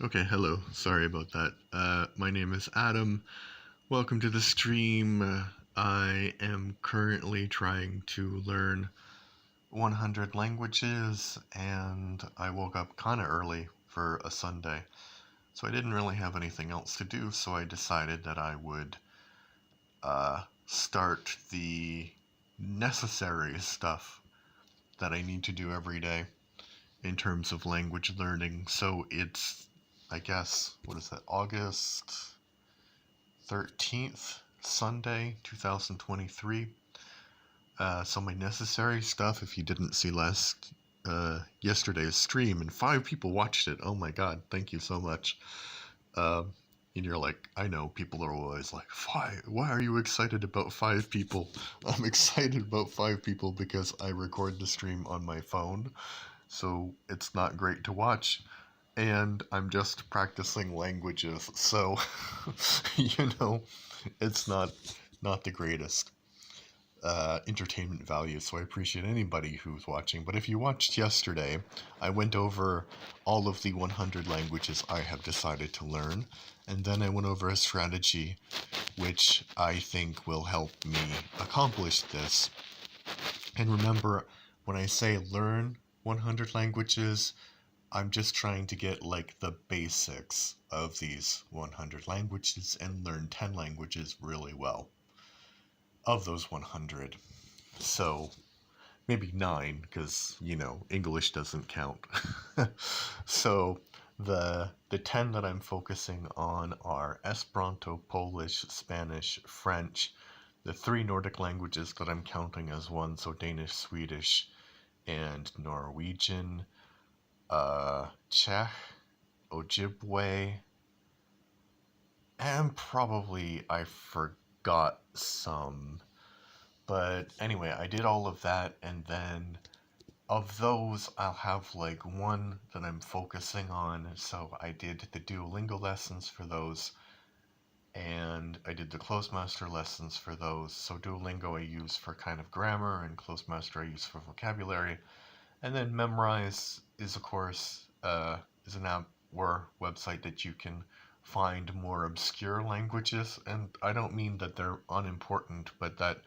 Okay, hello. Sorry about that. My name is Adam. Welcome to the stream. I am currently trying to learn 100 languages, and I woke up kind of early for a Sunday. So I didn't really have anything else to do, so I decided that I would start the necessary stuff that I need to do every day in terms of language learning. So it's, I guess, what is that, August 13th, Sunday, 2023. So my necessary stuff, if you didn't see yesterday's stream, and 5 people watched it. Oh my god, thank you so much. And you're like, I know people are always like, 5, why are you excited about 5 people? I'm excited about 5 people because I record the stream on my phone, so it's not great to watch. And I'm just practicing languages, so, you know, it's not the greatest entertainment value, so I appreciate anybody who's watching. But if you watched yesterday, I went over all of the 100 languages I have decided to learn, and then I went over a strategy which I think will help me accomplish this. And remember, when I say learn 100 languages, I'm just trying to get like the basics of these 100 languages and learn 10 languages really well of those 100. So maybe 9, because, English doesn't count. So the 10 that I'm focusing on are Esperanto, Polish, Spanish, French, the 3 Nordic languages that I'm counting as one, so Danish, Swedish, and Norwegian, Czech, Ojibwe, and probably I forgot some. But anyway, I did all of that, and then of those, I'll have like one that I'm focusing on. So I did the Duolingo lessons for those, and I did the Closemaster lessons for those. So Duolingo I use for kind of grammar, and Closemaster I use for vocabulary. And then Memrise is, of course, is an app or website that you can find more obscure languages. And I don't mean that they're unimportant, but that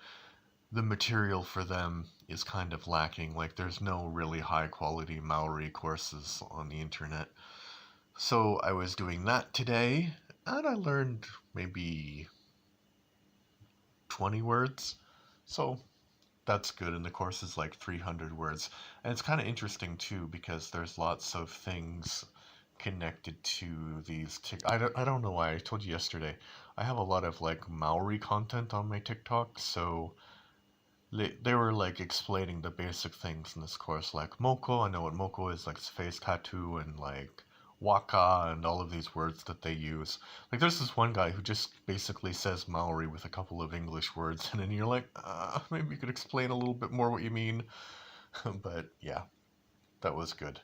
the material for them is kind of lacking. Like, there's no really high quality Maori courses on the internet. So I was doing that today, and I learned maybe 20 words. So that's good, and the course is like 300 words. And it's kind of interesting too, because there's lots of things connected to these I don't know why. I told you yesterday, I have a lot of like Maori content on my TikTok, so they were like explaining the basic things in this course, like moko. I know what moko is, like face tattoo, and like waka, and all of these words that they use. Like, there's this one guy who just basically says Maori with a couple of English words, and then you're like, maybe you could explain a little bit more what you mean. But yeah, that was good.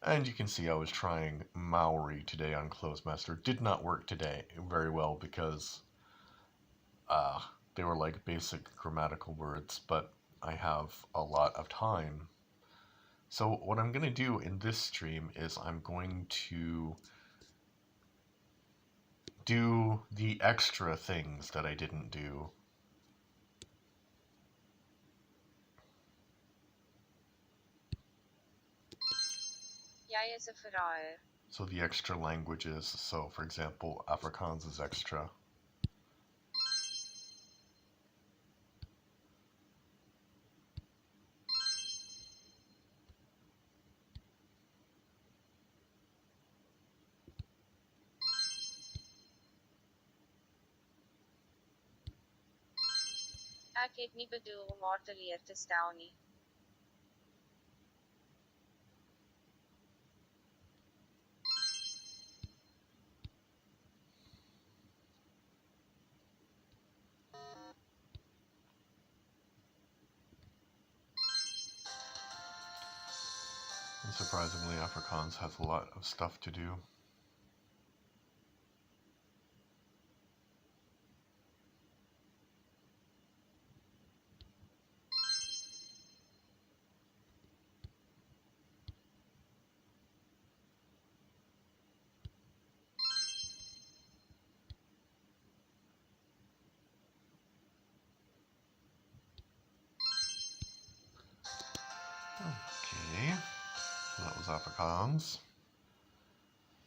And you can see I was trying Maori today on Closemaster. Did not work today very well because uh, they were like basic grammatical words, but I have a lot of time. So what I'm going to do in this stream is I'm going to do the extra things that I didn't do. Jy is 'n verraaier. So the extra languages. So for example, Afrikaans is extra. Ek het nie bedoel om haar teleur te stel nie. And surprisingly, Afrikaans has a lot of stuff to do. that was Afrikaans.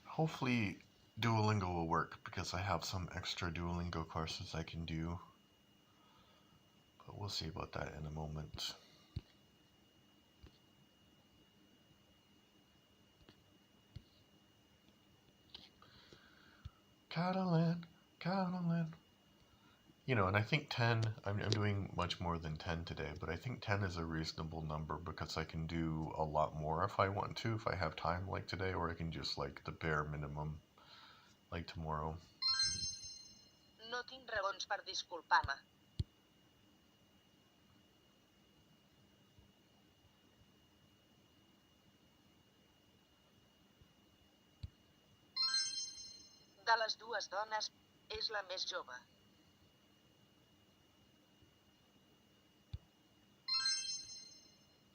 Hopefully Duolingo will work because I have some extra Duolingo courses I can do. But we'll see about that in a moment. Catalan, Catalan. You know, and I think 10, I'm doing much more than 10 today, but I think 10 is a reasonable number because I can do a lot more if I want to, if I have time like today, or I can just like the bare minimum like tomorrow. No tinc raons per disculpar-me. De les dues dones, és la més jove.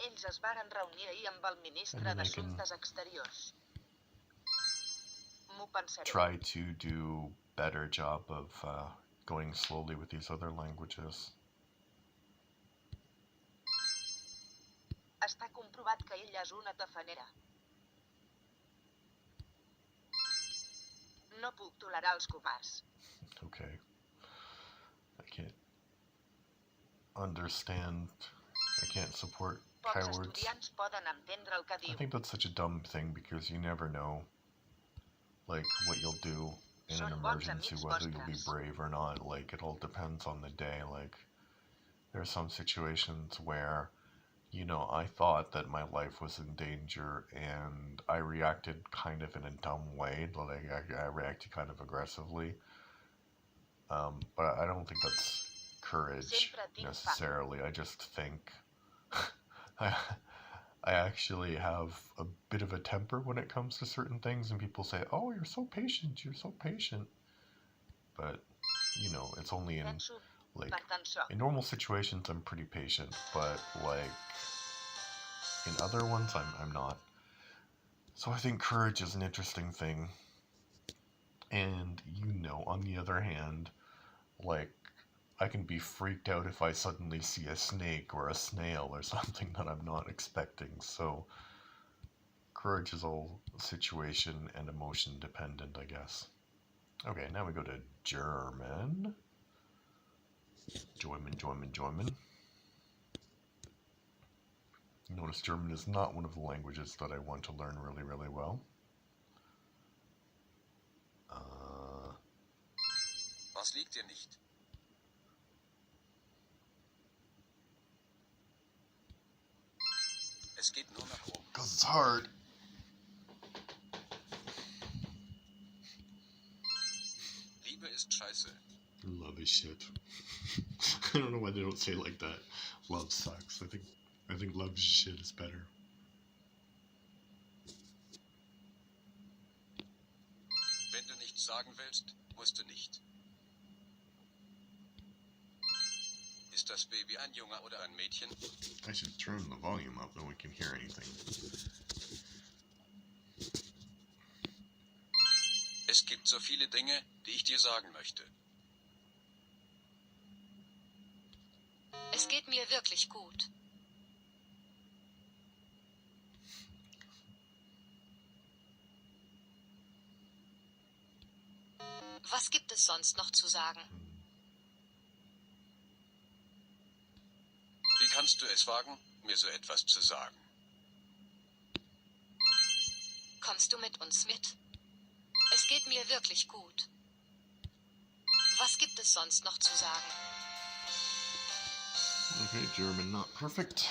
Ells es varen reunir ahir amb el ministre And then I can d'Assumptes Exteriors. M'ho pensaré. try to do better job of going slowly with these other languages. Està comprovat que ella és una tafanera. No puc tolerar els covards. Okay. I can't understand. I can't support Pocs cowards. estudiants poden entendre el que I diu. think that's such a dumb thing because you never know, like, what you'll do in an Són bons emergency, amics whether you'll be vostres. brave or not. Like, it all depends on the day. Like, there are some situations where, you know, I thought that my life was in danger and I reacted kind of in a dumb way. Like, I reacted kind of aggressively. But I don't think that's courage Sempre tinc fam. necessarily. I just think I, I actually have a bit of a temper when it comes to certain things, and people say, "Oh, you're so patient. You're so patient." But you know, it's only in Penso like per tant sóc. in normal situations I'm pretty patient, but like in other ones I'm not. So I think courage is an interesting thing. And you know, on the other hand, like I can be freaked out if I suddenly see a snake or a snail or something that I'm not expecting. So courage is all situation and emotion dependent, I guess. Okay, now we go to German. German. Notice German is not one of the languages that I want to learn really, really well. Was liegt dir nicht? Es geht nur nach oben. Because it's hard. Liebe ist scheiße. Love is shit. I don't know why they don't say it like that. Love sucks. I think love is shit is better. Wenn du nichts sagen willst, musst du nicht. Ist das Baby ein Junge oder ein Mädchen? I should turn the volume up, no one can hear anything. Es gibt so viele Dinge, die ich dir sagen möchte. Es geht mir wirklich gut. Was gibt es sonst noch zu sagen? Wie kannst du es wagen, mir so etwas zu sagen? Kommst du mit uns mit? Es geht mir wirklich gut. Was gibt es sonst noch zu sagen? Okay, German not perfect.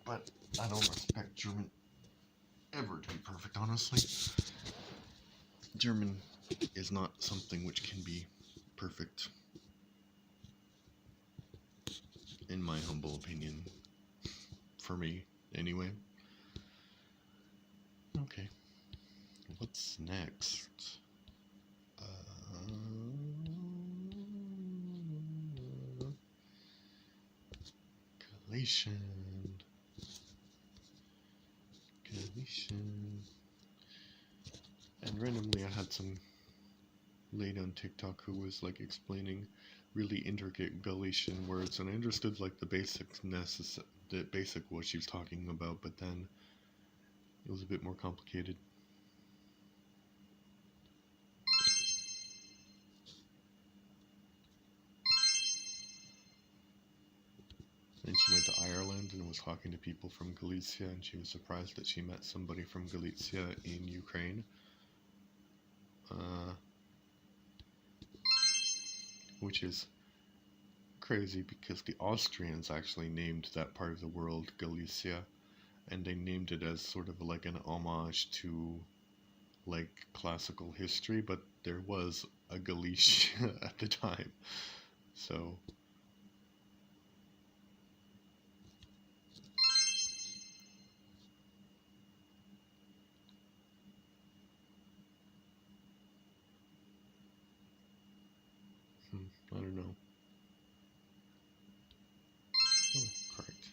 But I don't expect German ever to be perfect, honestly. German is not something which can be perfect. In my humble opinion. For me, anyway. Okay. What's next? Galatian. And randomly I had some lady on TikTok who was like explaining really intricate Galician words, and I understood like the basic what she was talking about, but then it was a bit more complicated. And she went to Ireland and was talking to people from Galicia, and she was surprised that she met somebody from Galicia in Ukraine. Which is crazy because the Austrians actually named that part of the world Galicia, and they named it as sort of like an homage to like classical history, but there was a Galicia at the time. So I don't know. Oh, correct.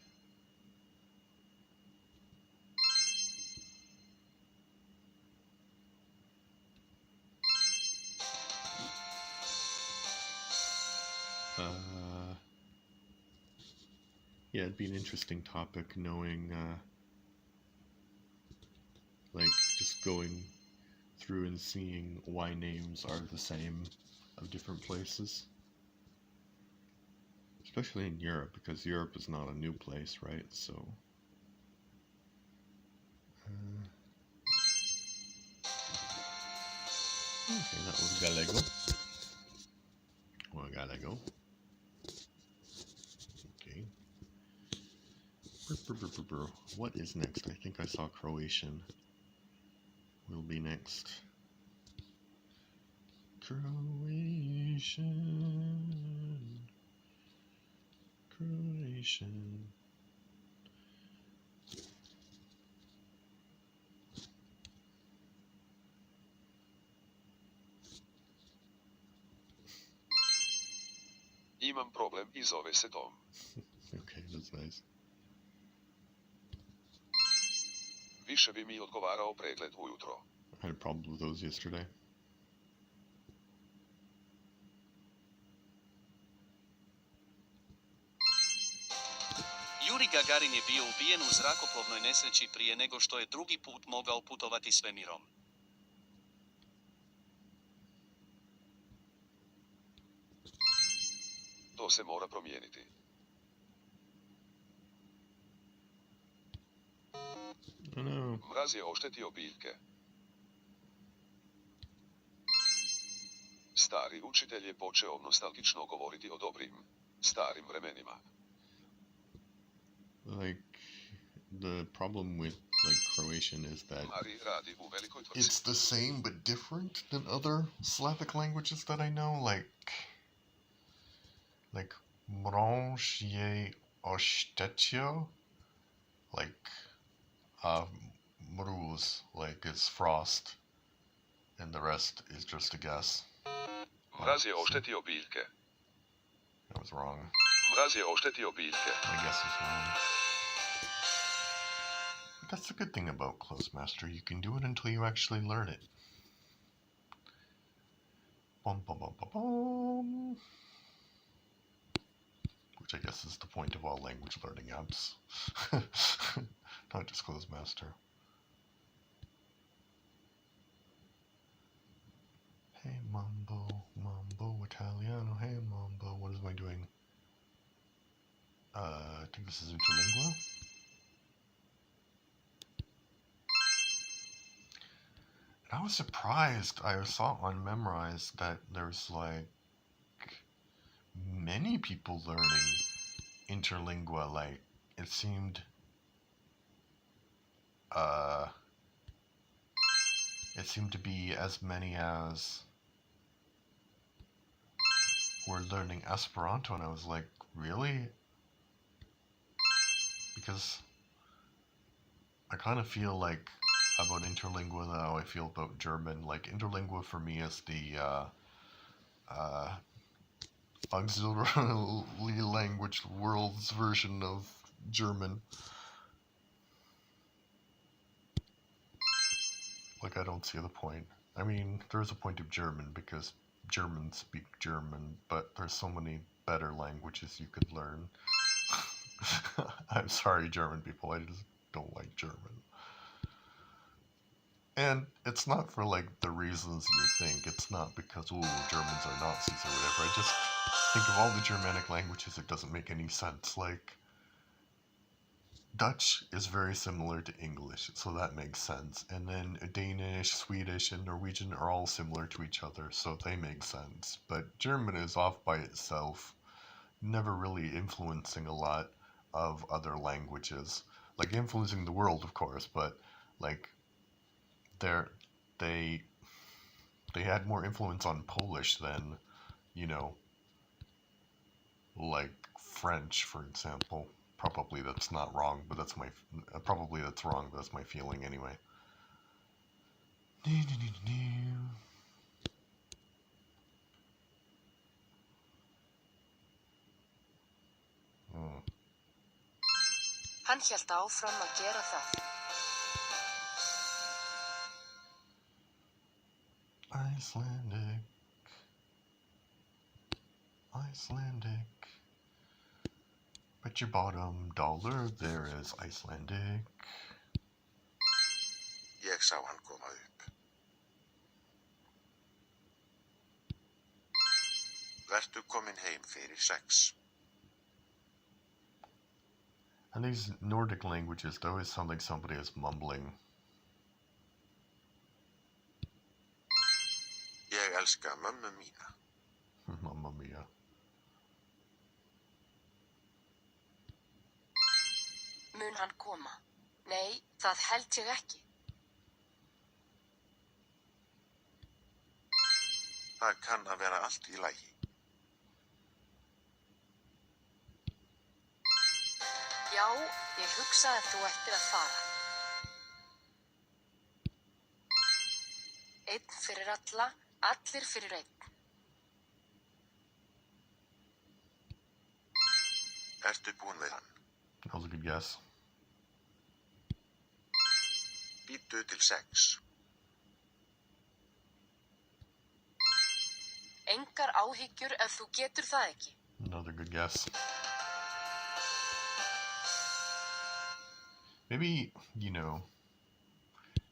Yeah, it'd be an interesting topic knowing, like, just going through and seeing why names are the same of different places. Especially in Europe, because Europe is not a new place, right? So. Okay, that was Gallego. Well, Gallego. Okay. What is next? I think I saw Croatian will be next. Croatian. Imam problem I zove se Tom. Okay, that's nice. Više bi mi odgovarao pregled ujutro. I had a problem with those yesterday. Yuri Gagarin je bio ubijen u zrakoplovnoj nesreći prije nego što je drugi put mogao putovati svemirom. To se mora promijeniti. Oh no. Mraz je oštetio biljke. Stari učitelj je počeo nostalgično govoriti o dobrim, starim vremenima. Like, the problem with, like, Croatian is that Mari radi u velikoj tvrtci. it's the same but different than other Slavic languages that I know, like mrąż je oštetio, like mróz, like it's frost, and the rest is just a guess. Mraz je oštetio biljke. I was wrong. Mraz je oštetio biljke. My guess was wrong. But that's the good thing about Close Master. You can do it until you actually learn it. Bum, bum, bum, bum, bum. Which I guess is the point of all language learning apps. Not just Close Master. Hey Mambo, Mambo Italiano, hey Mambo. What am I doing? I think this is Interlingua. And I was surprised. I saw on Memrise that there's like many people learning Interlingua. Like it seemed to be as many as were learning Esperanto, and I was like, really? Because I kind of feel like about Interlingua how I feel about German. Like Interlingua for me is the auxiliary language world's version of German. Like I don't see the point. I mean, there's a point of German because Germans speak German, but there's so many better languages you could learn. I'm sorry, German people, I just don't like German. And it's not for like the reasons you think. It's not because, ooh, Germans are Nazis or whatever. I just think of all the Germanic languages, it doesn't make any sense. Like, Dutch is very similar to English, so that makes sense. And then Danish, Swedish, and Norwegian are all similar to each other, so they make sense. But German is off by itself, never really influencing a lot of other languages. Like, influencing the world, of course, but like, they had more influence on Polish than, you know, like French, for example. Probably that's not wrong, but that's my probably that's wrong, but that's my feeling anyway. Hmm. Hann hélt áfram að gera það. Icelandic. Bet your bottom dollar there is Icelandic. Ég sá hann koma upp. Vertu komin heim fyrir 6. And these Nordic languages, they always sound like somebody is mumbling. Ég elska mömmu mína. Mamma mia. Mun hann koma? Nei, það held ég ekki. Það kann að vera allt í lagi. Já, ég hugsa að þú ættir að fara. Einn fyrir alla, allir fyrir einn. Ertu búin við hann? That was a good guess. Býttu til 6. Engar áhyggjur ef þú getur það ekki. Another good guess. Maybe, you know,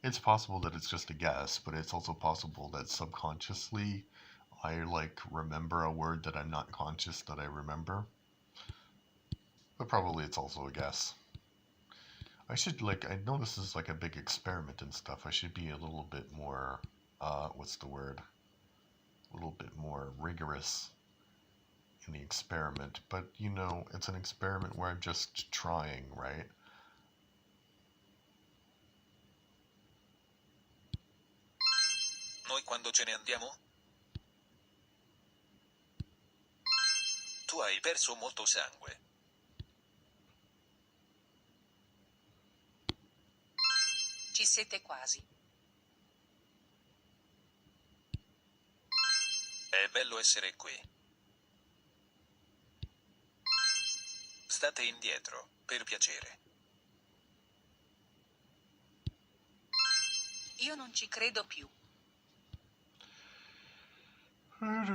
it's possible that it's just a guess, but it's also possible that subconsciously I, like, remember a word that I'm not conscious that I remember. But probably it's also a guess. I should, like, I know this is like a big experiment and stuff. I should be a little bit more, what's the word? A little bit more rigorous in the experiment. But, you know, it's an experiment where I'm just trying, right? Noi quando ce ne andiamo? Tu hai perso molto sangue. Ci siete quasi. È bello essere qui. State indietro, per piacere. Io non ci credo più. I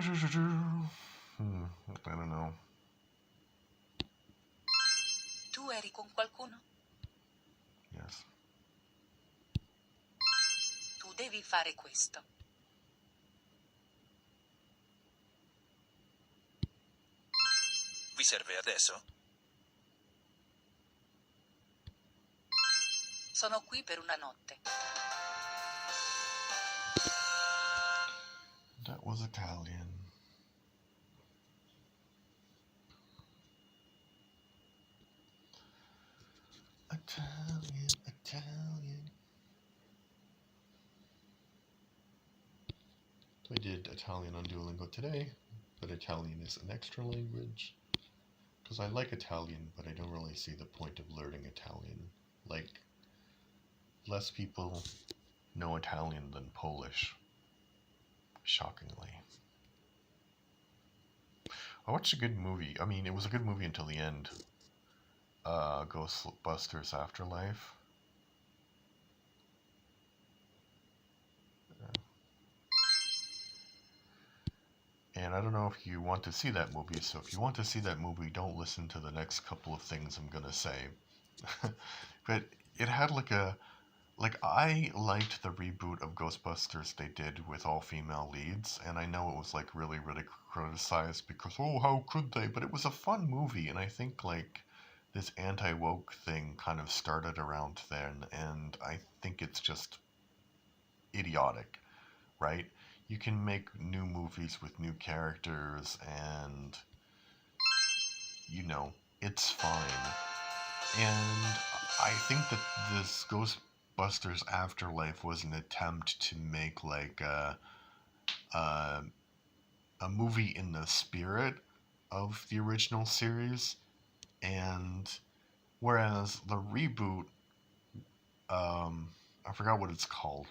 don't know. Tu eri con qualcuno? Yes. Tu devi fare questo. Vi serve adesso? Sono qui per una notte. That was Italian. Italian. So I did Italian on Duolingo today, but Italian is an extra language. Because I like Italian, but I don't really see the point of learning Italian. Like, less people know Italian than Polish. Shockingly. I watched a good movie. I mean, it was a good movie until the end. Ghostbusters Afterlife. And I don't know if you want to see that movie, so if you want to see that movie, don't listen to the next couple of things I'm gonna say. But it had I liked the reboot of Ghostbusters they did with all female leads, and I know it was like really, really criticized because, oh, how could they? But it was a fun movie, and I think like this anti-woke thing kind of started around then, and I think it's just idiotic, right? You can make new movies with new characters, and it's fine. And I think that this Ghostbusters Afterlife was an attempt to make like a movie in the spirit of the original series, and whereas the reboot, I forgot what it's called.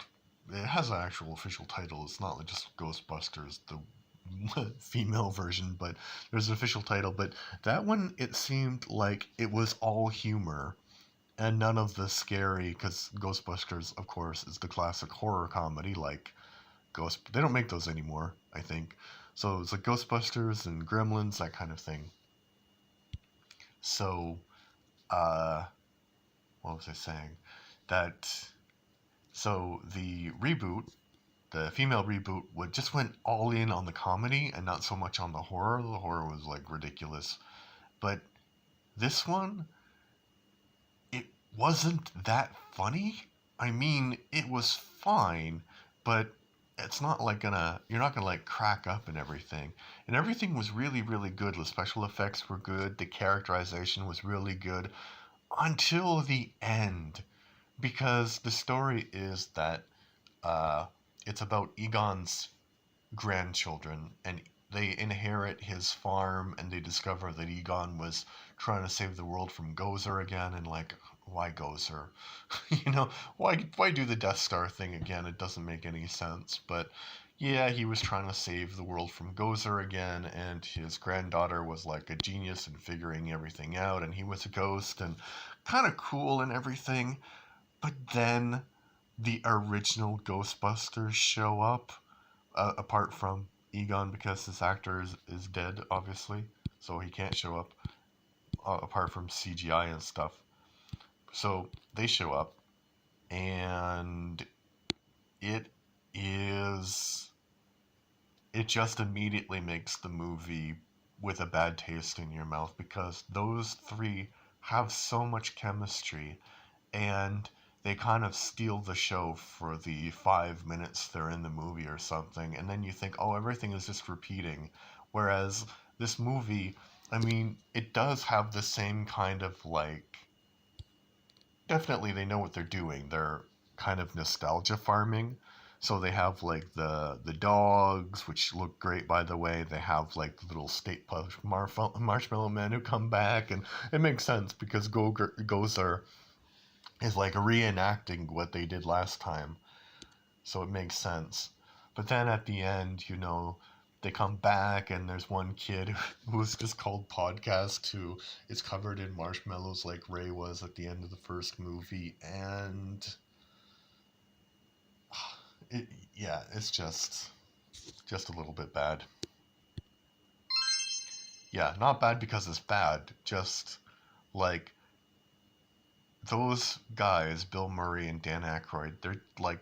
It has an actual official title. It's not like just Ghostbusters, the female version, but there's an official title. But that one, it seemed like it was all humor and none of the scary, because Ghostbusters, of course, is the classic horror comedy. Like they don't make those anymore, I think. So it's like Ghostbusters and Gremlins, that kind of thing. So, what was I saying? So the reboot, the female reboot, just went all in on the comedy and not so much on the horror. The horror was like ridiculous. But this one, it wasn't that funny. I mean, it was fine, but it's not like you're not gonna like crack up and everything. And everything was really, really good. The special effects were good. The characterization was really good until the end. Because the story is that it's about Egon's grandchildren, and they inherit his farm, and they discover that Egon was trying to save the world from Gozer again, and like, why Gozer? Why do the Death Star thing again? It doesn't make any sense. But yeah, he was trying to save the world from Gozer again, and his granddaughter was like a genius in figuring everything out, and he was a ghost, and kind of cool and everything. But then the original Ghostbusters show up, apart from Egon, because this actor is dead, obviously, so he can't show up, apart from CGI and stuff. So they show up, and it just immediately makes the movie with a bad taste in your mouth, because those three have so much chemistry, and they kind of steal the show for the 5 minutes they're in the movie or something, and then you think, oh, everything is just repeating. Whereas this movie, I mean, it does have the same kind of like, definitely they know what they're doing. They're kind of nostalgia farming. So they have like the dogs, which look great, by the way. They have like little state marshmallow men who come back, and it makes sense because Gozer is like reenacting what they did last time, so it makes sense. But then at the end, they come back, and there's one kid who's just called Podcast, who is covered in marshmallows like Ray was at the end of the first movie, and it's just a little bit bad. Yeah, not bad because it's bad, just like those guys, Bill Murray and Dan Aykroyd, they're like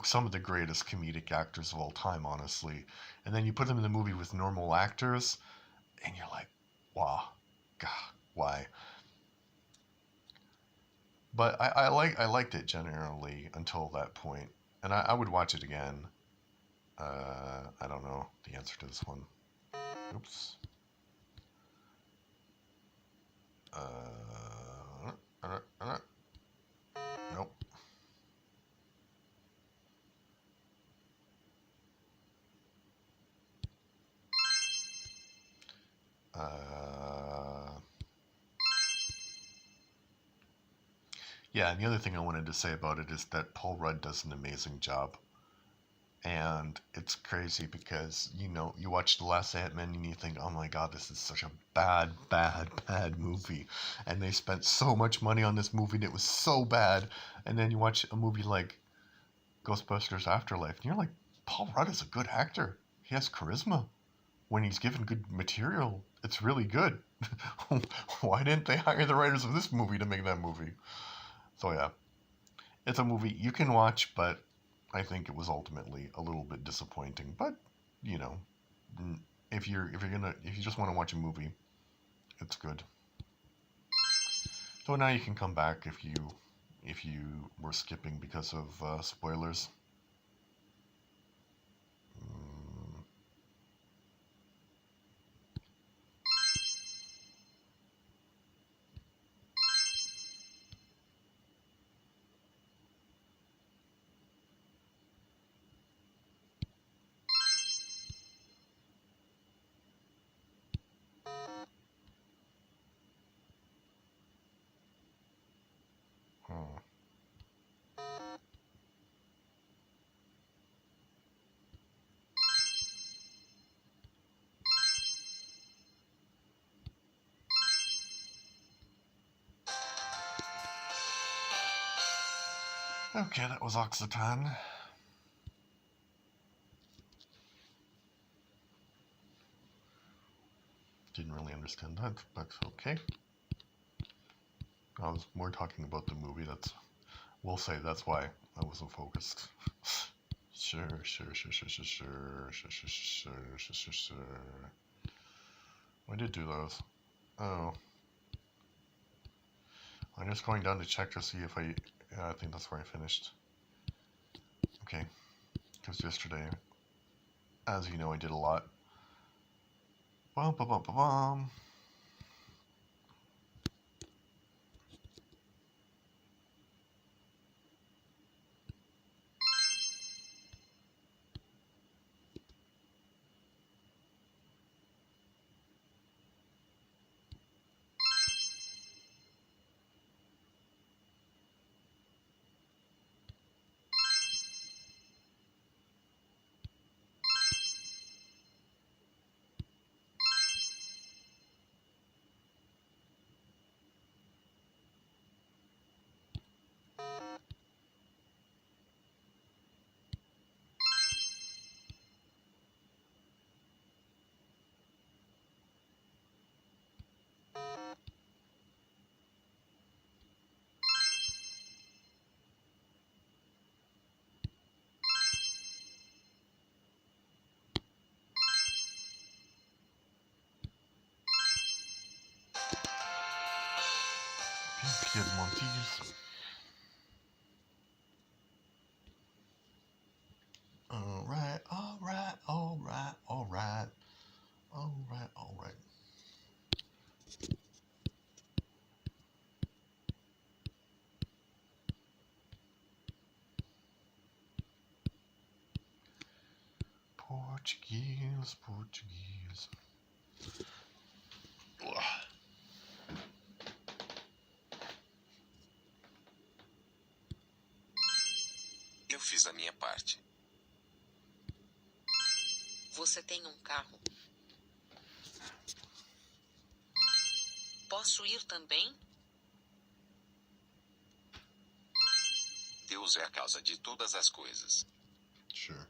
some of the greatest comedic actors of all time, honestly. And then you put them in the movie with normal actors, and you're like, wow, God, why? But I liked it generally until that point, and I would watch it again. I don't know the answer to this one. Oops. Nope. Yeah, and the other thing I wanted to say about it is that Paul Rudd does an amazing job. And it's crazy because, you watch The Last Ant-Man and you think, oh my God, this is such a bad, bad, bad movie. And they spent so much money on this movie and it was so bad. And then you watch a movie like Ghostbusters Afterlife and you're like, Paul Rudd is a good actor. He has charisma. when he's given good material, it's really good. Why didn't they hire the writers of this movie to make that movie? So yeah, it's a movie you can watch, but I think it was ultimately a little bit disappointing. But you know, if you just want to watch a movie, it's good. So now you can come back if you were skipping because of spoilers. Hmm. Okay, that was Occitan. Didn't really understand that, but okay. I was more talking about the movie. We'll say that's why I wasn't focused. Sure. I did do those. Oh. I'm just going down to check to see if I think that's where I finished. Okay. Because yesterday, as you know, I did a lot. Bum, bum, bum, bum, bum. Piedmontese. All right. Portuguese. Ugh. Eu fiz a minha parte. Você tem um carro? Posso ir também? Deus é a causa de todas as coisas. Sure.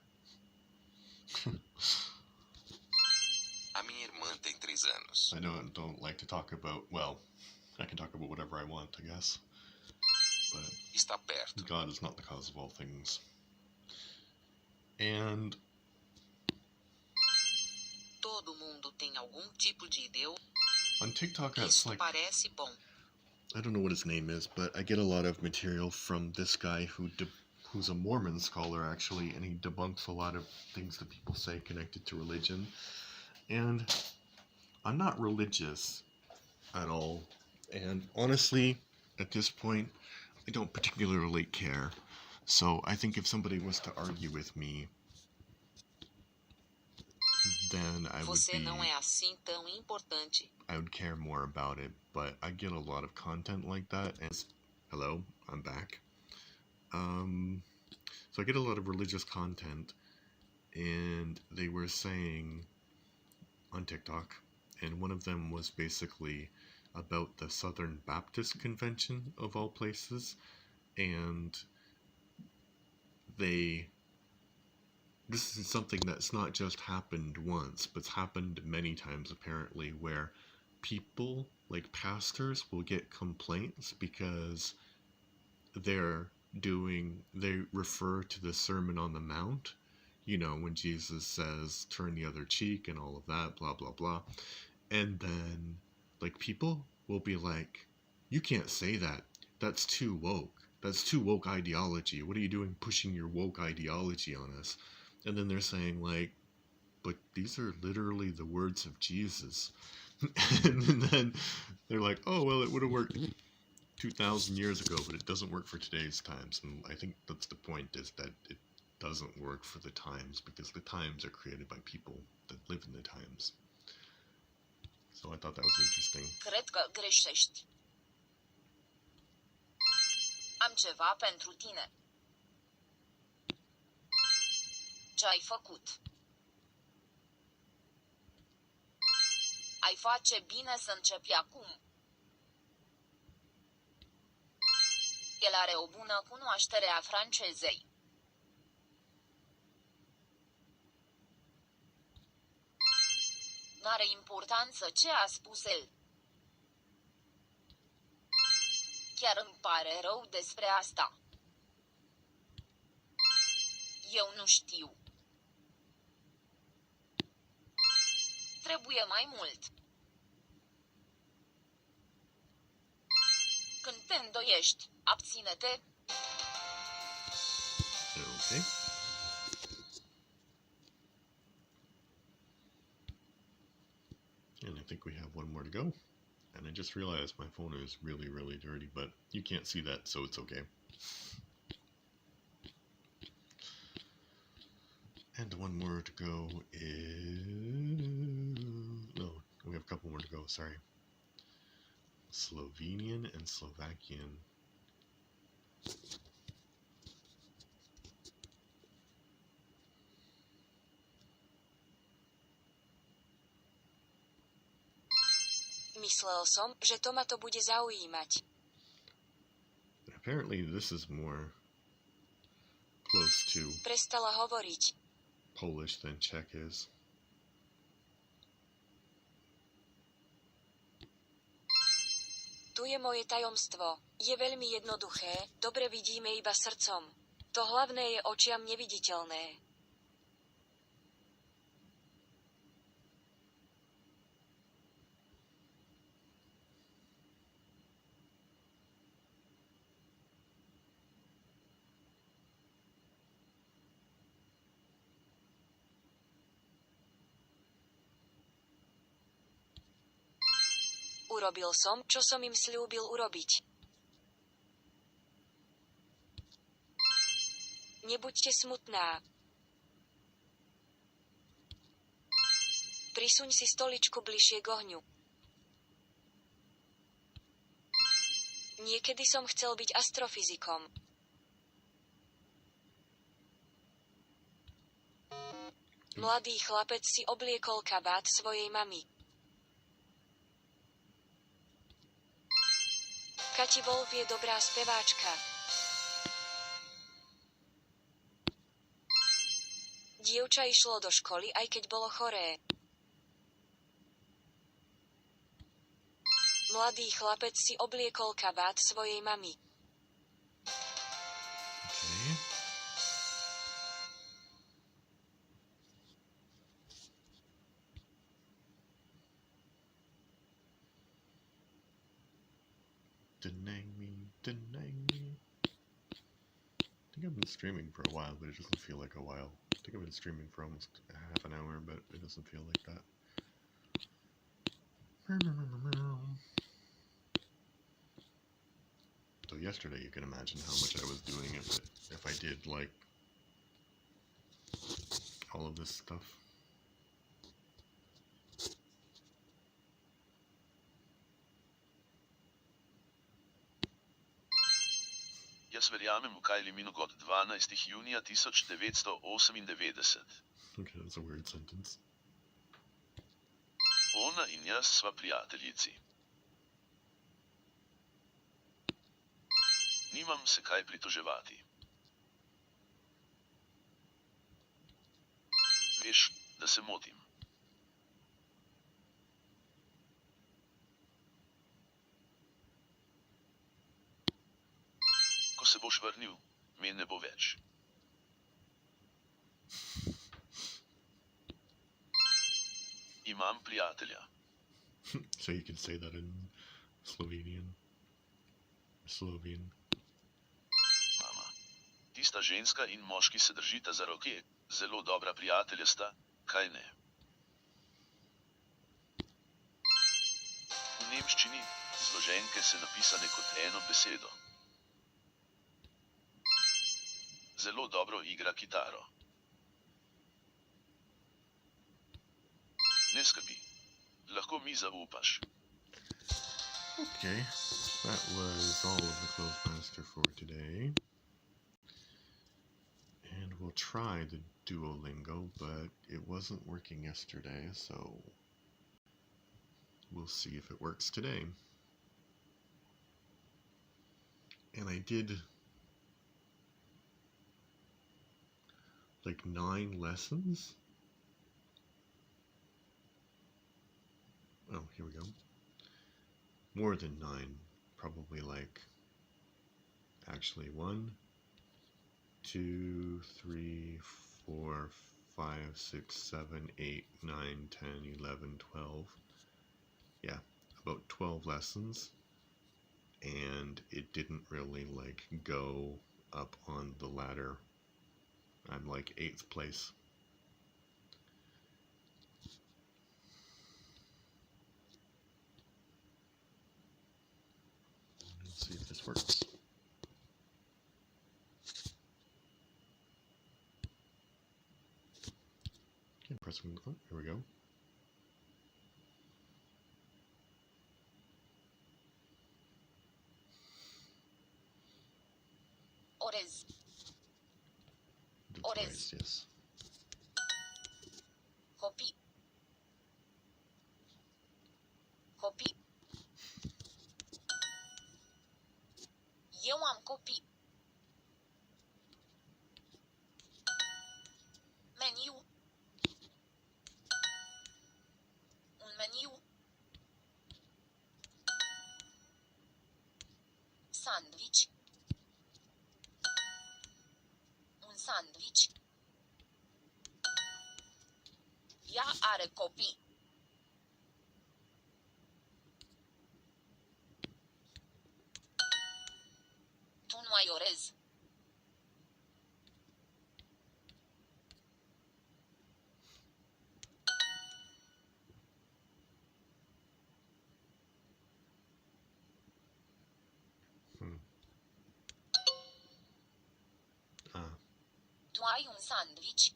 A minha irmã tem 3 anos. I don't like to talk about, well, I can talk about whatever I want, I guess. But Está perto. God is not the cause of all things. And Todo mundo tem algum tipo de Deus? on TikTok, it's Isso like, parece bom. I don't know what his name is, but I get a lot of material from this guy who's a Mormon scholar, actually, and he debunks a lot of things that people say connected to religion. And I'm not religious at all. And honestly, at this point, I don't particularly care. So I think if somebody was to argue with me, then Você não é assim tão importante. I would care more about it. But I get a lot of content like that. And hello, I'm back. So I get a lot of religious content, and they were saying on TikTok, and one of them was basically about the Southern Baptist Convention of all places, and they this is something that's not just happened once, but it's happened many times apparently, where people, like pastors, will get complaints because they refer to the Sermon on the Mount, when Jesus says, turn the other cheek and all of that, blah, blah, blah. And then, like, people will be like, you can't say that. That's too woke. That's too woke ideology. What are you doing pushing your woke ideology on us? And then they're saying, like, but these are literally the words of Jesus. And then they're like, oh, well, it would have worked 2,000 years ago, but it doesn't work for today's times. And I think that's the point, is that it doesn't work for the times, because the times are created by people that live in the times. So I thought that was interesting. Cred că greșești. Am ceva pentru tine. Ce ai făcut? Ai face bine să începi acum. El are o bună cunoaștere a francezei. N-are importanță ce a spus el. Chiar îmi pare rău despre asta. Eu nu știu. Trebuie mai mult. Când te îndoiești, abține-te. Okay. And I think we have one more to go. And I just realized my phone is really, really dirty, but you can't see that, so it's okay. And one more to go is... No, we have a couple more to go, sorry. Slovenian and Slovakian. Myslel som, že to ma to bude zaujímať. Apparently this is more close to Prestala hovoriť. Polish than Czech is. Tu je moje tajomstvo. Je veľmi jednoduché, dobre vidíme iba srdcom. To hlavné je očiam neviditeľné. Urobil som, čo som im sľúbil urobiť. Nebuďte smutná. Prisuň si stoličku bližšie k ohňu. Niekedy som chcel byť astrofyzikom. Mladý chlapec si obliekol kabát svojej mamy. Kati Wolf je dobrá speváčka. Dievča išlo do školy, aj keď bolo choré. Mladý chlapec si obliekol kabát svojej mamy. Okay. Denying me, denying me. I think I've been streaming for a while, but it doesn't feel like a while. I think I've been streaming for almost half an hour, but it doesn't feel like that. So yesterday, you can imagine how much I was doing if I did, like, all of this stuff. Jaz verjamem v Kylie Minogue od 12. junija 1998. Okay, that's a weird sentence. Ona in jaz sva prijateljici. Nimam se kaj pritoževati. Veš, da se motim. Ko se boš vrnil, me ne bo več. Imam prijatelja. So you can say that in Slovenian. Sloven. Mama. Tista ženska in moški se držita za roke, zelo dobra prijatelja sta, kaj ne? V nemščini zloženke se napisane kot eno besedo. Zelo dobro igra kitaro. Ne skrbi, lahko mi zaupaš. Okay, that was all of the Clothesmaster for today. And we'll try the Duolingo, but it wasn't working yesterday, so we'll see if it works today. And I did like 9 lessons. Oh, here we go. More than 9, probably like, actually 1, 2, 3, 4, 5, 6, 7, 8, 9, 10, 11, 12. Yeah, about 12 lessons. And it didn't really like go up on the ladder. I'm like 8th place. Let's see if this works. Okay, pressing the button. Here we go. Orez. That's Orez. right, yes. Copii. Copii. Eu am copii. Meniu. Un meniu. Sandwich. Un sandwich. Ea are copii. Tu nu ai orez. Ah, Tu ai un sandwich.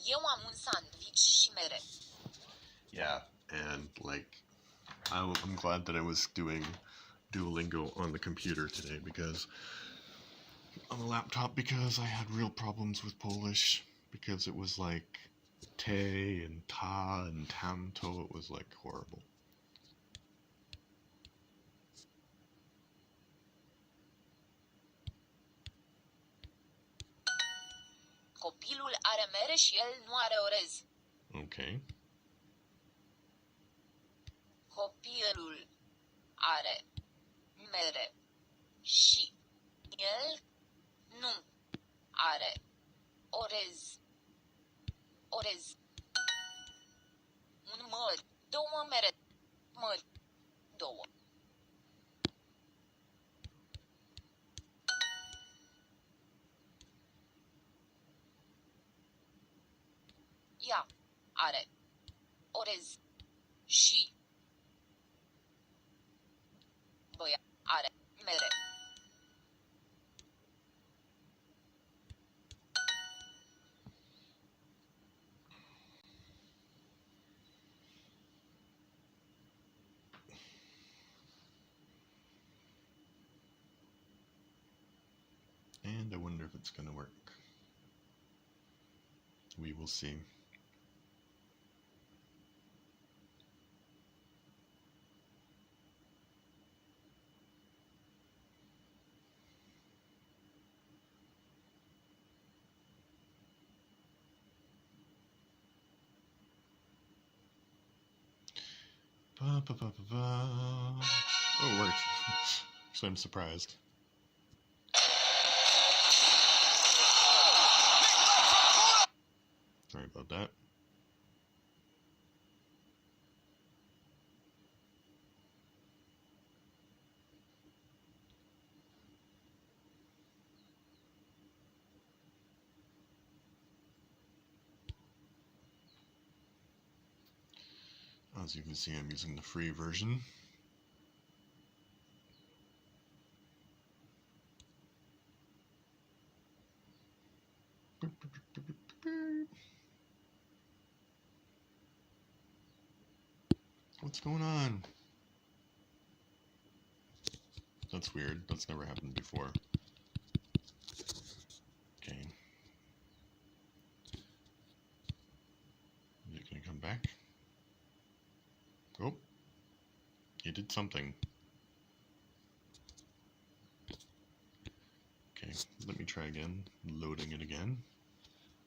Eu am un sandwich și mere. yeah, and like, I'm glad that I was doing Duolingo on the computer today because on the laptop, because I had real problems with Polish because it was like te and ta and tamto. It was like horrible. Copilul are mere și el nu are orez. Okay. Copilul are mere și el nu are orez. Orez. Un măr, 2 mere, măr, 2. Ea are orez și băia are mere. And I wonder if it's gonna work. We will see. Oh, it worked. So I'm surprised. Sorry about that. As you can see, I'm using the free version. What's going on? That's weird. That's never happened before. Okay. Is it gonna come back? Oh. It did something. Okay, let me try again. Loading it again.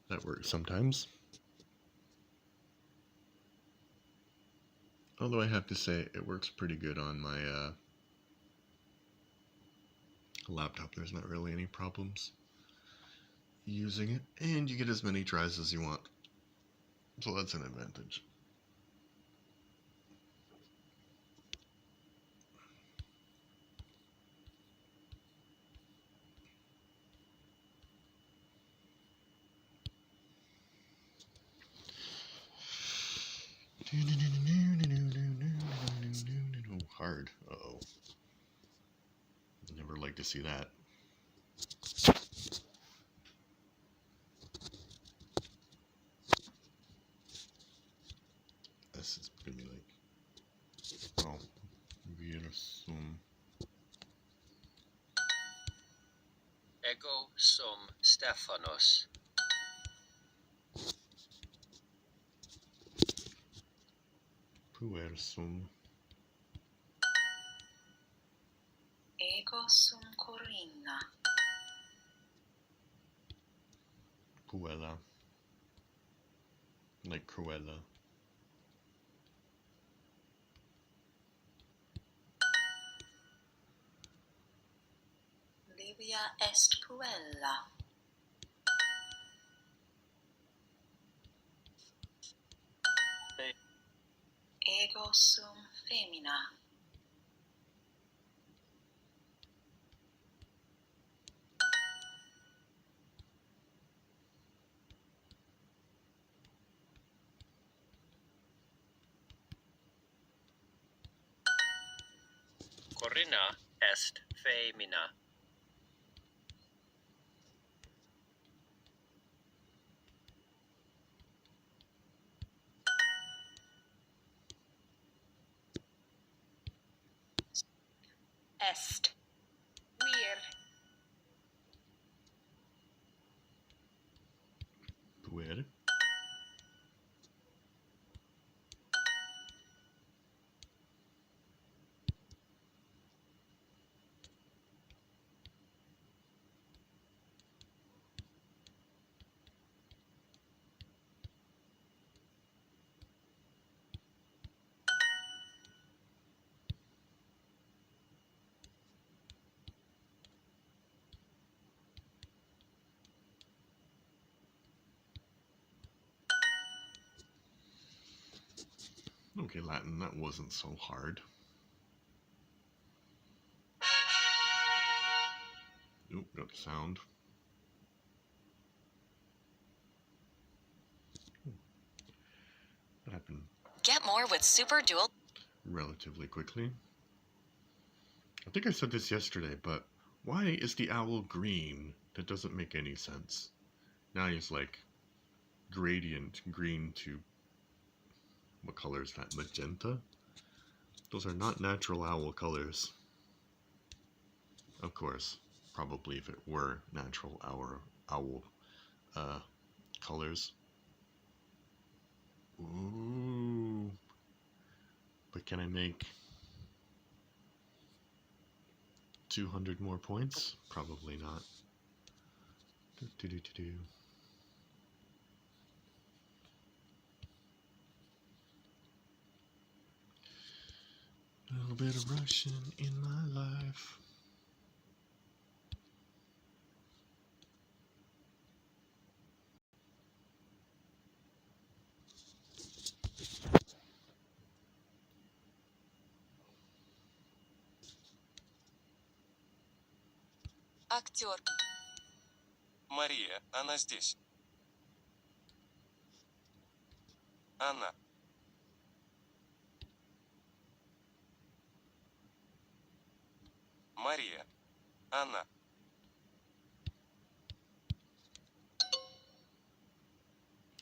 That works sometimes. Although I have to say, it works pretty good on my laptop. There's not really any problems using it. And you get as many tries as you want. So that's an advantage. Hard. Uh-oh. Never like to see that. This is gonna be like, oh, Virsum. Ego sum Stephanos. Puersum. Ego sum Corinna. Puella. Like Cruella. Livia est puella. Ego sum femina. Corinna est femina. Est. Weird. Puer. Okay, Latin, that wasn't so hard. Oop, got the sound. That happened Get more with Super Dual. relatively quickly. I think I said this yesterday, but why is the owl green? That doesn't make any sense. Now he's like gradient green to, what color is that? Magenta? Those are not natural owl colors. Of course, probably if it were natural owl colors. Ooh. But can I make 200 more points? Probably not. Do. A little bit of Russian in my life. Актер. Мария, она здесь. Она. Мария. Она.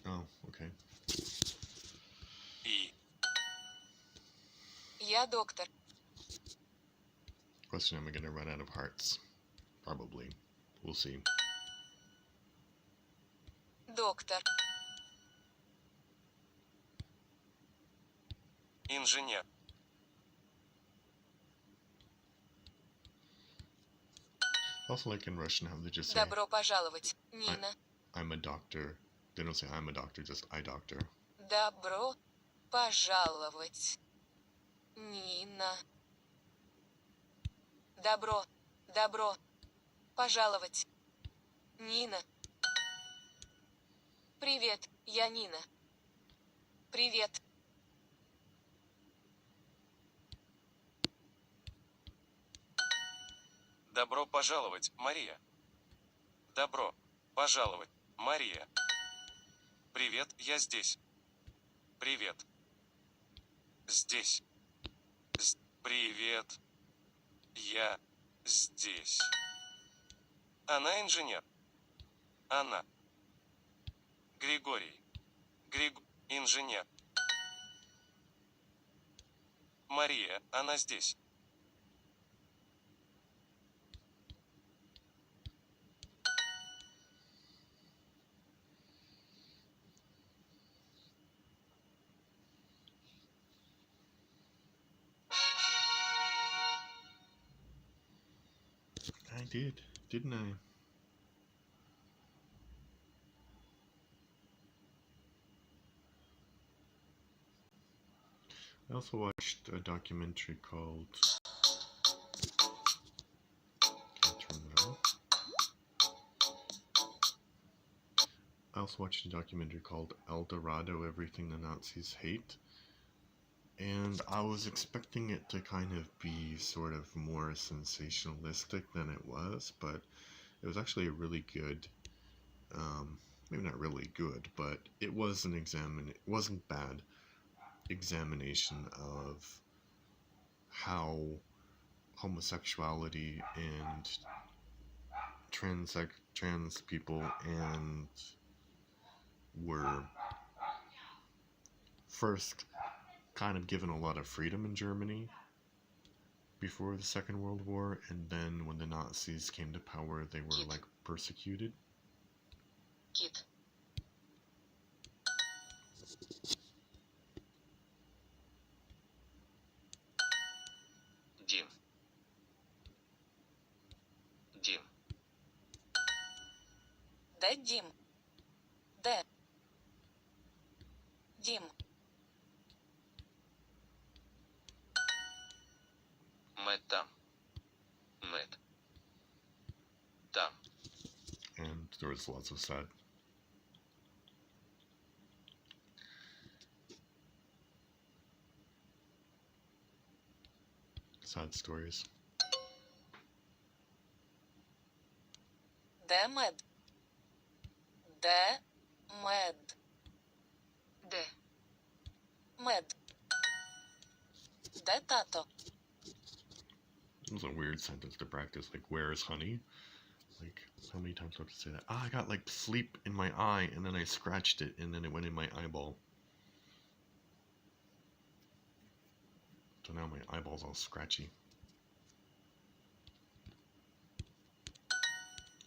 Oh, okay. И. Я доктор. Question, am I gonna run out of hearts? Probably. We'll see. Доктор. Инженер. Also, like in Russian, how they just say, Добро пожаловать, Нина. I'm a doctor. They don't say I'm a doctor, just I doctor. Добро пожаловать, Нина. Добро пожаловать, Нина. Привет, я Нина. Привет. Добро пожаловать, Мария. Добро пожаловать, Мария. Привет, я здесь. Привет. Здесь. Привет. Я здесь. Она инженер. Она. Григорий. Инженер. Мария, она здесь. I did, didn't I? I also watched a documentary called... Can't turn it off. I also watched a documentary called El Dorado, Everything the Nazis Hate. And I was expecting it to kind of be sort of more sensationalistic than it was, but it was actually a really good, maybe not really good, but it was it wasn't bad examination of how homosexuality and trans people and were first kind of given a lot of freedom in Germany before the Second World War, and then when the Nazis came to power, they were like persecuted. Кит. Дим. Дим. Де Дім? Де? Дім. Мэтт там. Мэтт. Там. And there was lots of sad stories. Де мед? Де мед? Де. Мед. Де тато? It was a weird sentence to practice. Like, where is honey? Like, how many times do I have to say that? Ah, I got like sleep in my eye, and then I scratched it, and then it went in my eyeball. So now my eyeball's all scratchy.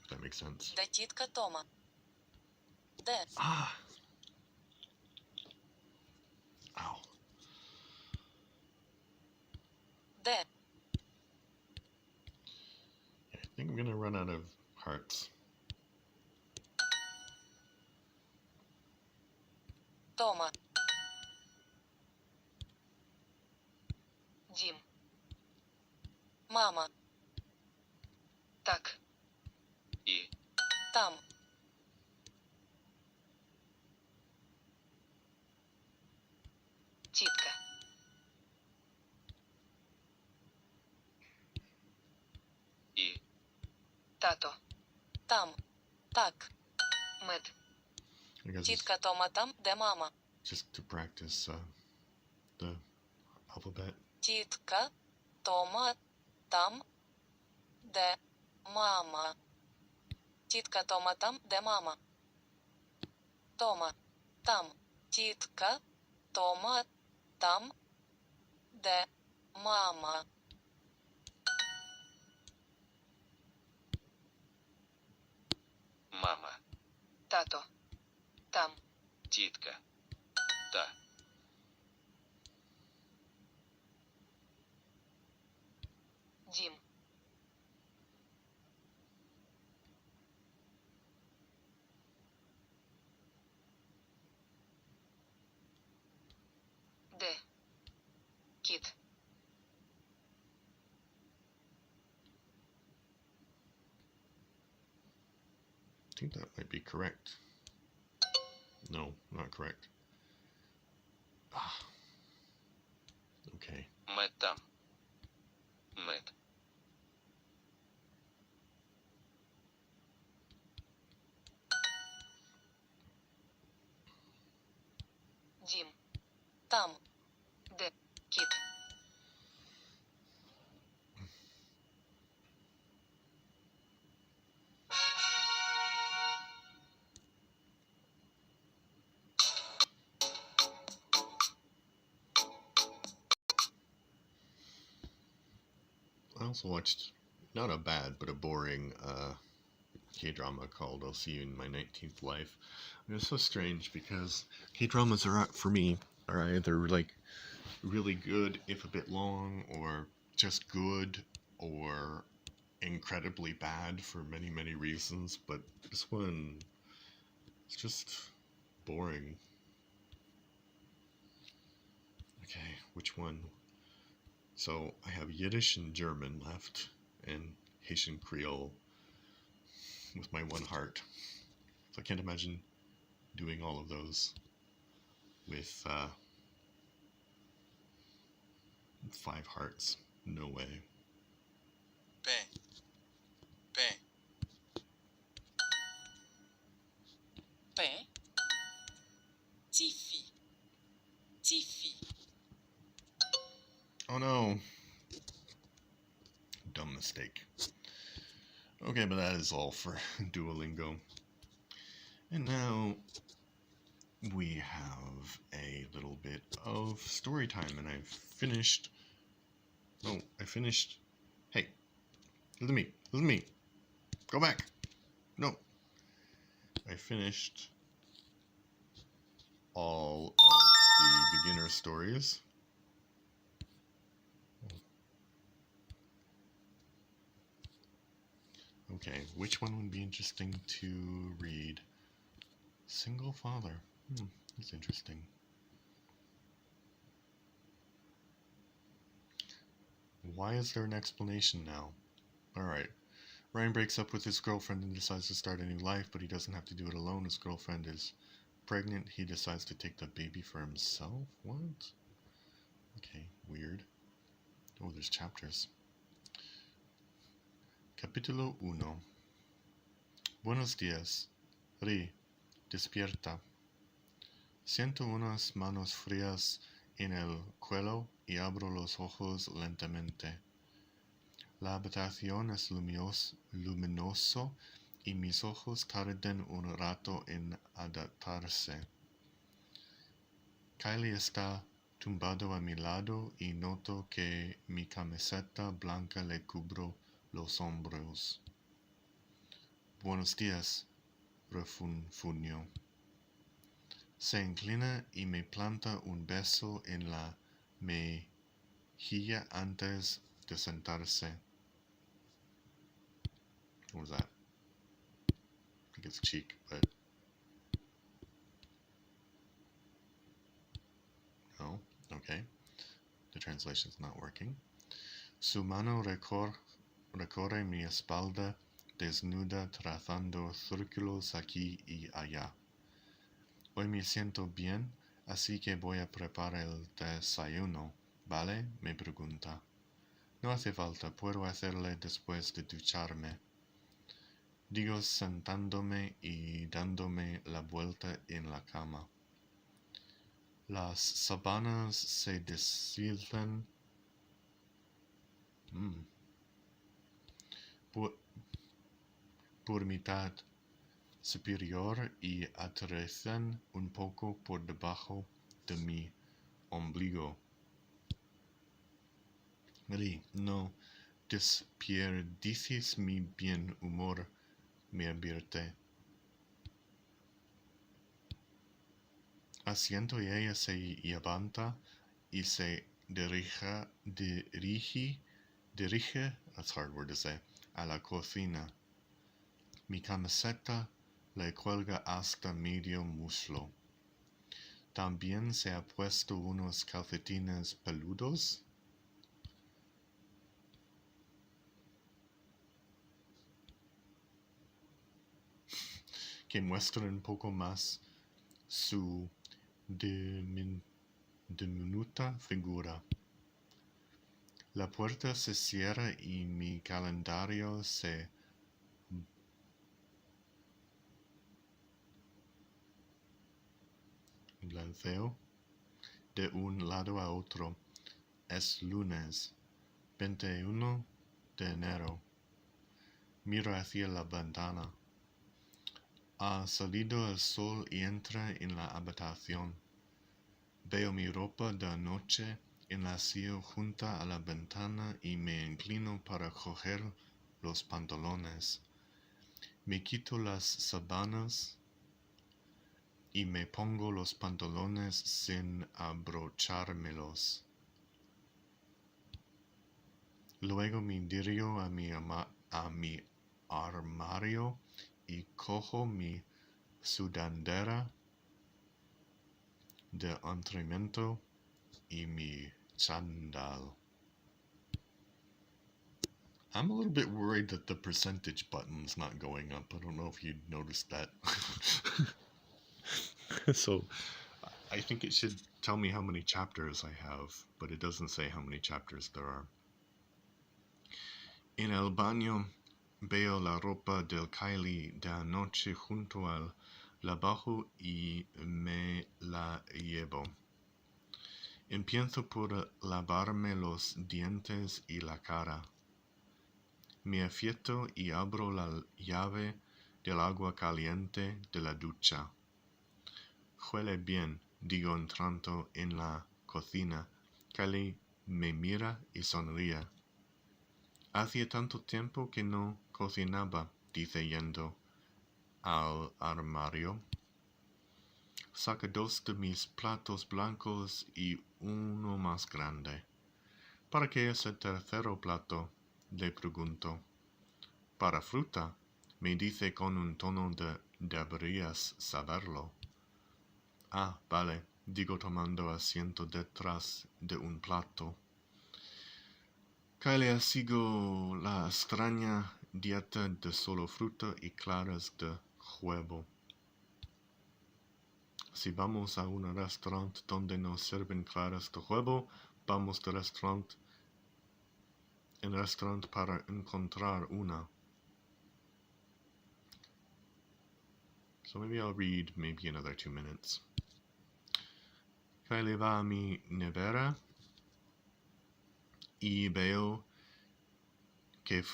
If that makes sense. Де тітка Тома? Де? Ah! Ow. Де? I think I'm gonna run out of hearts. Тома. Дім. Мама. Так. И Там. Тітка. и Тато. Там. Так. Мед. I guess it's Тітка Тома там, де мама. just to practice the alphabet. Тітка Тома там, де мама. Тітка Тома там, де мама. Тома. Там. Тітка Тома там, де мама. мама, Тато. Там. тітка, та, Дім. Де? Кіт. I think that might be correct. No, not correct. Ah. Okay. мед там. Мед, Дім. Там. Де? Кіт. I also watched not a bad but a boring K-drama called I'll See You in My 19th Life. And it's so strange because K-dramas are for me are either like really good if a bit long, or just good, or incredibly bad for many reasons. But this one, it's just boring. Okay, which one? So I have Yiddish and German left, and Haitian Creole with my one heart. So I can't imagine doing all of those with 5 hearts. No way. Пень. Пень. П. Тифи. Тифи. Oh no. Dumb mistake. Okay, but that is all for Duolingo. And now we have a little bit of story time, and I've finished. Oh, I finished. Hey, listen to me. Listen to me. Go back. No. I finished all of the beginner stories. Okay, which one would be interesting to read? Single father. That's interesting. Why is there an explanation now? Alright. Ryan breaks up with his girlfriend and decides to start a new life, but he doesn't have to do it alone. His girlfriend is pregnant. He decides to take the baby for himself? What? Okay, weird. Oh, there's chapters. Capítulo 1. Buenos días. Ri, despierta. Siento unas manos frías en el cuello y abro los ojos lentamente. La habitación es luminoso y mis ojos tardan un rato en adaptarse. Kylie está tumbado a mi lado y noto que mi camiseta blanca le cubre los hombros. Buenos días, refunfuñó. Se inclina y me planta un beso en la mejilla antes de sentarse. What was that? I think it's cheek, but no. Okay. The translation's not working. Su mano recorre mi espalda desnuda trazando círculos aquí y allá. Hoy me siento bien, así que voy a preparar el desayuno, ¿vale? Me pregunta. No hace falta, puedo hacerle después de ducharme. Digo sentándome y dándome la vuelta en la cama. Las sábanas se deshacen por mitad superior y aterrizan un poco por debajo de mi ombligo. No desperdicias mi bien humor, me advierte. Asiento y ella se levanta y se dirige, that's a hard word to say, a la cocina. Mi camiseta le cuelga hasta medio muslo. También se ha puesto unos calcetines peludos. Que muestran un poco más su diminuta figura. La puerta se cierra y mi calendario se balancea de un lado a otro. Es lunes, 21 de enero. Miro hacia la ventana. Ha salido el sol y entra en la habitación. Veo mi ropa de noche en la silla junto a la ventana y me inclino para coger los pantalones. Me quito las sábanas y me pongo los pantalones sin abrochármelos. Luego me dirijo a mi armario y cojo mi sudadera de entrenamiento y mi chándal. I'm a little bit worried that the percentage button's not going up. I don't know if you noticed that. So, I think it should tell me how many chapters I have, but it doesn't say how many chapters there are. En el baño veo la ropa del Kylie de anoche junto al lavabo y me la llevo. Empiezo por lavarme los dientes y la cara. Me afeito y abro la llave del agua caliente de la ducha. Huele bien, digo entrando en la cocina. Kylie me mira y sonríe. Hacía tanto tiempo que no cocinaba, dice yendo al armario. Saca 2 de mis platos blancos y uno más grande. ¿Para qué es el tercero plato? Le pregunto. Para fruta, me dice con un tono de deberías saberlo. Ah, vale, digo tomando asiento detrás de un plato. Kylie sigo la extraña dieta de solo fruta y claras de huevo. Si vamos a un restaurante donde nos sirven claras de huevo, vamos de restaurante en restaurante para encontrar una. So maybe I'll read maybe another 2 minutes. Kylie va a mi nevera y veo que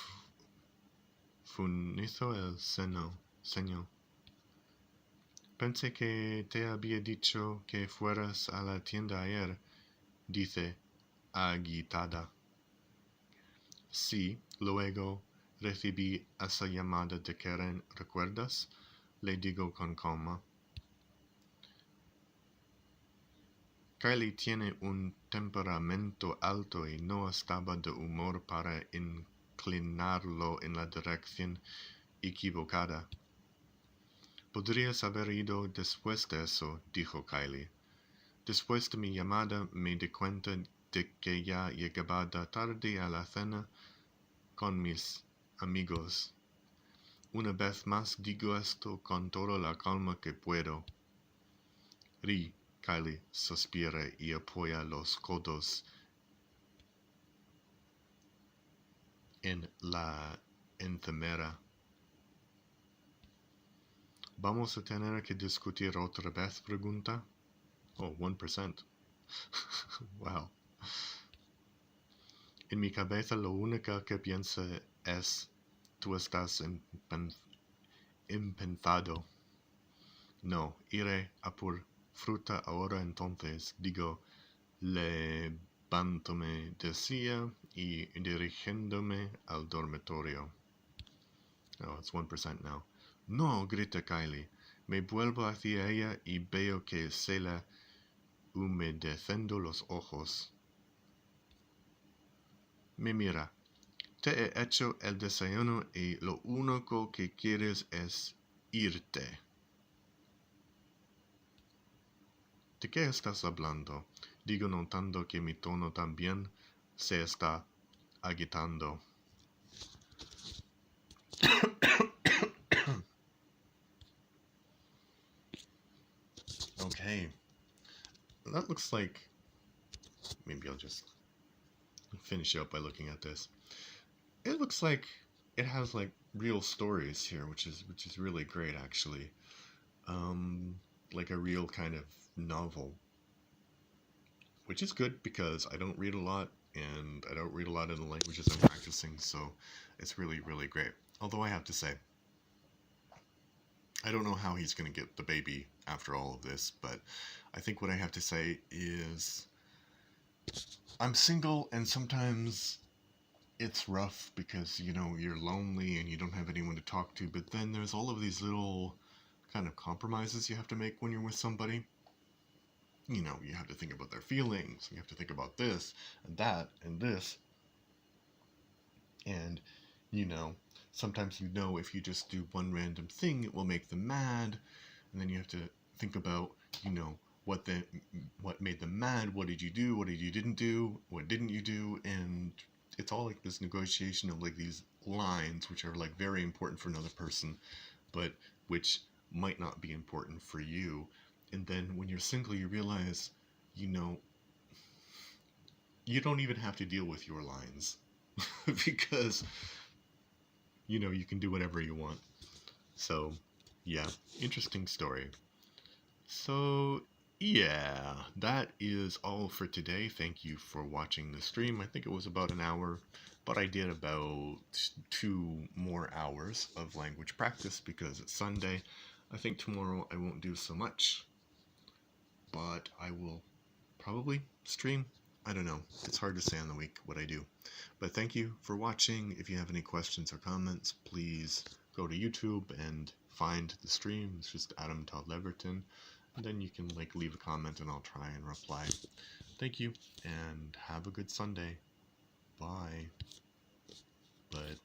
funizo el ceño. Pensé que te había dicho que fueras a la tienda ayer, dice agitada. Sí, luego recibí esa llamada de Karen, ¿recuerdas? Le digo con calma. Kylie tiene un temperamento alto y no estaba de humor para inclinarlo en la dirección equivocada. Podrías haber ido después de eso, dijo Kylie. Después de mi llamada me di cuenta de que ya llegaba tarde a la cena con mis amigos. Una vez más digo esto con toda la calma que puedo. Ri, Kylie suspira y apoya los codos en la encimera. ¿Vamos a tener que discutir otra vez? Pregunta. Oh, 1%. Wow. En mi cabeza lo único que pienso es, tú estás empezado. No, iré a por fruta ahora entonces, digo, levantóme de silla y dirigiéndome al dormitorio. Oh, it's 1% now. No, grita Kylie. Me vuelvo hacia ella y veo que se la humedeciendo los ojos. Me mira. Te he hecho el desayuno y lo único que quieres es irte. ¿De qué estás hablando? Digo notando que mi tono también se está agitando. Okay. That looks like... Maybe I'll just finish up by looking at this. It looks like it has like real stories here, which is really great actually. Like a real kind of novel. Which is good because I don't read a lot and I don't read a lot in the languages I'm practicing, so it's really, really great. Although I have to say, I don't know how he's going to get the baby after all of this, but I think what I have to say is I'm single and sometimes it's rough because, you know, you're lonely and you don't have anyone to talk to, but then there's all of these little kind of compromises you have to make when you're with somebody. You know, you have to think about their feelings, you have to think about this and that and this. And, you know, sometimes if you just do one random thing, it will make them mad. And then you have to think about, you know, what made them mad, what did you do, what did you didn't do, what didn't you do, and it's all like this negotiation of like these lines which are like very important for another person, but which might not be important for you. And then when you're single, you realize, you know, you don't even have to deal with your lines because, you know, you can do whatever you want. So, yeah, interesting story. So, yeah, that is all for today. Thank you for watching the stream. I think it was about an hour, but I did about 2 more hours of language practice because it's Sunday. I think tomorrow I won't do so much, but I will probably stream. I don't know. It's hard to say on the week what I do. But thank you for watching. If you have any questions or comments, please go to YouTube and find the stream. It's just Adam Todd Leverton. And then you can like leave a comment and I'll try and reply. Thank you and have a good Sunday. Bye. But